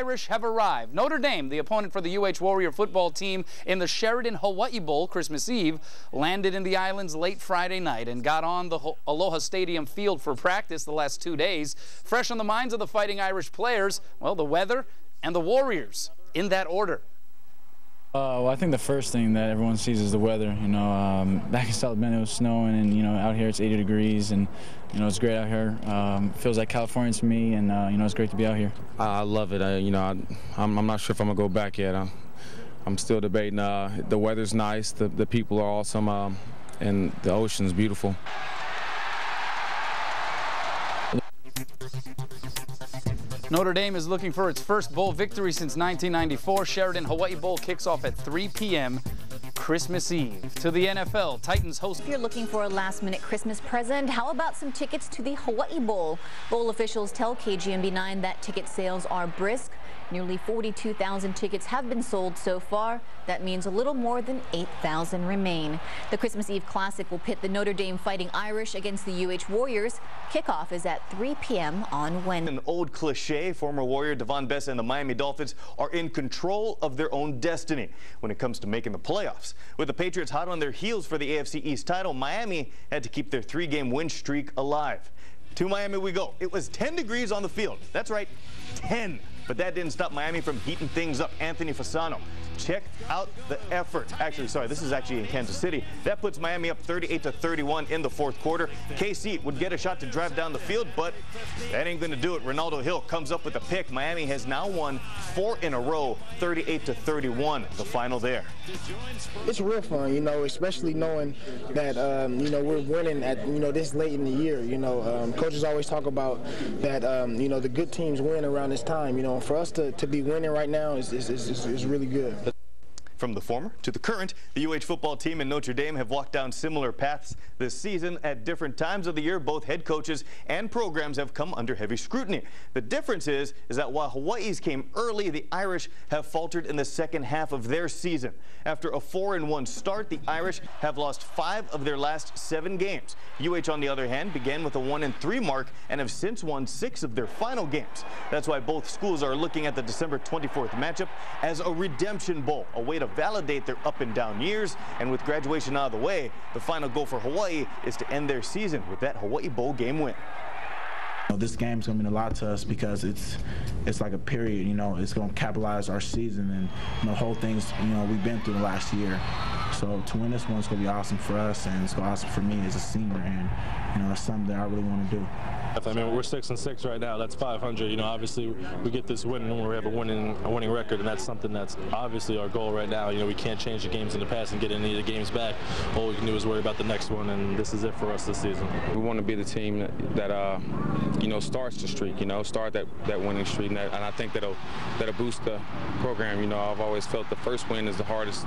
Irish have arrived. Notre Dame, the opponent for the UH Warrior football team in the Sheridan Hawaii Bowl Christmas Eve, landed in the islands late Friday night and got on the Aloha Stadium field for practice the last 2 days. Fresh on the minds of the Fighting Irish players, well, the weather and the Warriors, in that order. Well, I think the first thing that everyone sees is the weather. You know, back in South Bend it was snowing, and you know, out here it's 80 degrees, and you know, it's great out here. Feels like California to me, and you know, it's great to be out here. I love it. You know, I'm not sure if I'm gonna go back yet. I'm still debating. The weather's nice, the people are awesome, and the ocean's beautiful. Notre Dame is looking for its first bowl victory since 1994. Sheridan Hawaii Bowl kicks off at 3 p.m. Christmas Eve. To the NFL, Titans host. If you're looking for a last-minute Christmas present, how about some tickets to the Hawaii Bowl? Bowl officials tell KGMB9 that ticket sales are brisk. Nearly 42,000 tickets have been sold so far. That means a little more than 8,000 remain. The Christmas Eve Classic will pit the Notre Dame Fighting Irish against the UH Warriors. Kickoff is at 3 p.m. on Wednesday. An old cliche, former Warrior Devon Bessa and the Miami Dolphins are in control of their own destiny when it comes to making the playoffs. With the Patriots hot on their heels for the AFC East title, Miami had to keep their 3-game win streak alive. To Miami we go. It was 10 degrees on the field. That's right, 10. But that didn't stop Miami from heating things up. Anthony Fasano, check out the effort. Actually, sorry, this is actually in Kansas City. That puts Miami up 38-31 in the fourth quarter. KC would get a shot to drive down the field, but that ain't going to do it. Ronaldo Hill comes up with a pick. Miami has now won 4 in a row, 38-31, the final there. It's real fun, you know, especially knowing that, you know, we're winning at, you know, this late in the year. You know, coaches always talk about that, you know, the good teams win around this time. You know, for us to be winning right now is really good. From the former to the current, the UH football team and Notre Dame have walked down similar paths this season. At different times of the year, both head coaches and programs have come under heavy scrutiny. The difference is that while Hawaii's came early, the Irish have faltered in the second half of their season. After a 4-1 start, the Irish have lost 5 of their last 7 games. UH, on the other hand, began with a 1-3 mark and have since won 6 of their final games. That's why both schools are looking at the December 24th matchup as a redemption bowl, a way to validate their up and down years. And with graduation out of the way, the final goal for Hawaii is to end their season with that Hawaii Bowl game win. This game's going to mean a lot to us because it's like a period, you know, it's going to capitalize our season and, you know, whole things, you know, we've been through the last year. So to win this one, it's going to be awesome for us, and it's going to be awesome for me as a senior, and, you know, that's something that I really want to do. I mean, we're 6-6 right now. That's 500. You know, obviously we get this win and we have a winning record, and that's something that's obviously our goal right now. You know, we can't change the games in the past and get any of the games back. All we can do is worry about the next one, and this is it for us this season. We want to be the team that you know, starts the streak. You know, start that winning streak, and I think that'll boost the program. You know, I've always felt the first win is the hardest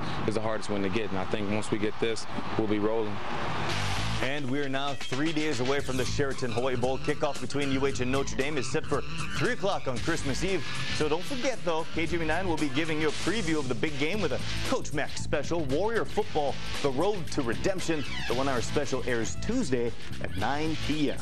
win to get, and I think once we get this, we'll be rolling. And we're now 3 days away from the Sheraton Hawaii Bowl. Kickoff between UH and Notre Dame is set for 3 o'clock on Christmas Eve. So don't forget, though, KGMB9 will be giving you a preview of the big game with a Coach Mac special, Warrior Football, The Road to Redemption. The 1-hour special airs Tuesday at 9 p.m.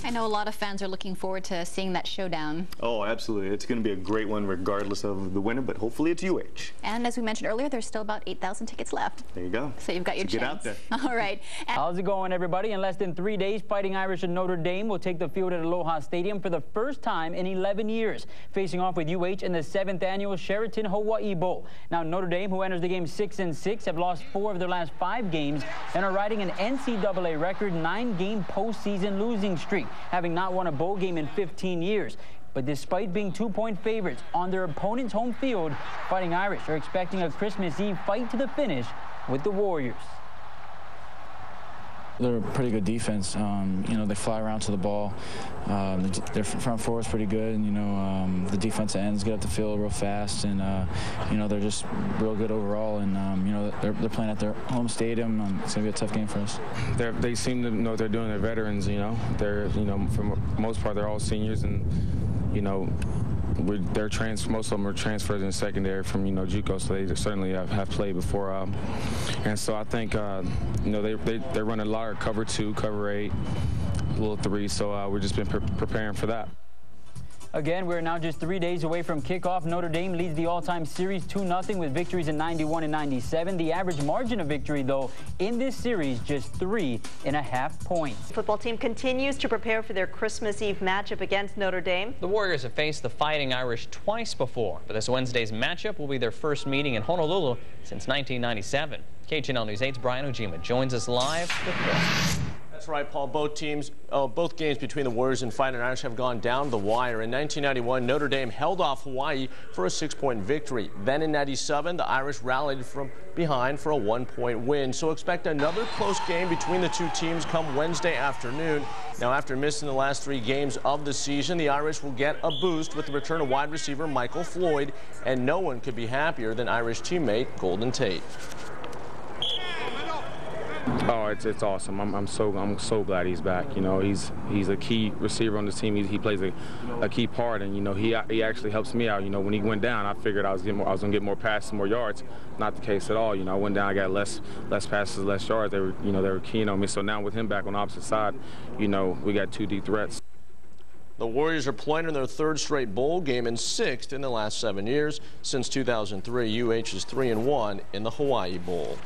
I know a lot of fans are looking forward to seeing that showdown. Oh, absolutely. It's going to be a great one regardless of the winner, but hopefully it's UH. And as we mentioned earlier, there's still about 8,000 tickets left. There you go. So you've got your chance. Get out there. All right. How's it going, everybody? In less than 3 days, Fighting Irish and Notre Dame will take the field at Aloha Stadium for the first time in 11 years, facing off with UH in the 7th annual Sheraton Hawaii Bowl. Now, Notre Dame, who enters the game 6-6, have lost 4 of their last 5 games and are riding an NCAA record 9-game postseason losing streak, having not won a bowl game in 15 years. But despite being 2-point favorites on their opponent's home field, Fighting Irish are expecting a Christmas Eve fight to the finish with the Warriors. They're a pretty good defense. You know, they fly around to the ball. Their front four is pretty good, and you know, the defensive ends get up the field real fast, and you know, they're just real good overall. And you know, they're playing at their home stadium. It's gonna be a tough game for us. They seem to know what they're doing. They're veterans. You know, you know, for the most part, they're all seniors, and you know, most of them are transfers in secondary from, you know, JUCO, so they certainly have played before. And so I think, you know, they run a lot of cover 2, cover 8, little 3, so we've just been preparing for that. Again, we're now just 3 days away from kickoff. Notre Dame leads the all-time series 2-0 with victories in 91 and 97. The average margin of victory, though, in this series, just 3.5 points. The football team continues to prepare for their Christmas Eve matchup against Notre Dame. The Warriors have faced the Fighting Irish twice before, but this Wednesday's matchup will be their first meeting in Honolulu since 1997. KHNL News 8's Brian Ojima joins us live with this. That's right, Paul. Both games between the Warriors and Fighting Irish have gone down the wire. In 1991, Notre Dame held off Hawaii for a 6-point victory. Then in 97, the Irish rallied from behind for a 1-point win. So expect another close game between the two teams come Wednesday afternoon. Now, after missing the last 3 games of the season, the Irish will get a boost with the return of wide receiver Michael Floyd, and no one could be happier than Irish teammate Golden Tate. Oh, it's awesome. I'm so glad he's back. You know, he's a key receiver on this team. He plays a key part, and you know he actually helps me out. You know, when he went down, I figured I was gonna get more passes, more yards. Not the case at all. You know, I went down, I got less passes, less yards. They were keen on me. So now with him back on the opposite side, you know, we got 2 deep threats. The Warriors are playing in their 3rd straight bowl game and 6th in the last 7 years. Since 2003, UH is 3-1 in the Hawaii Bowl.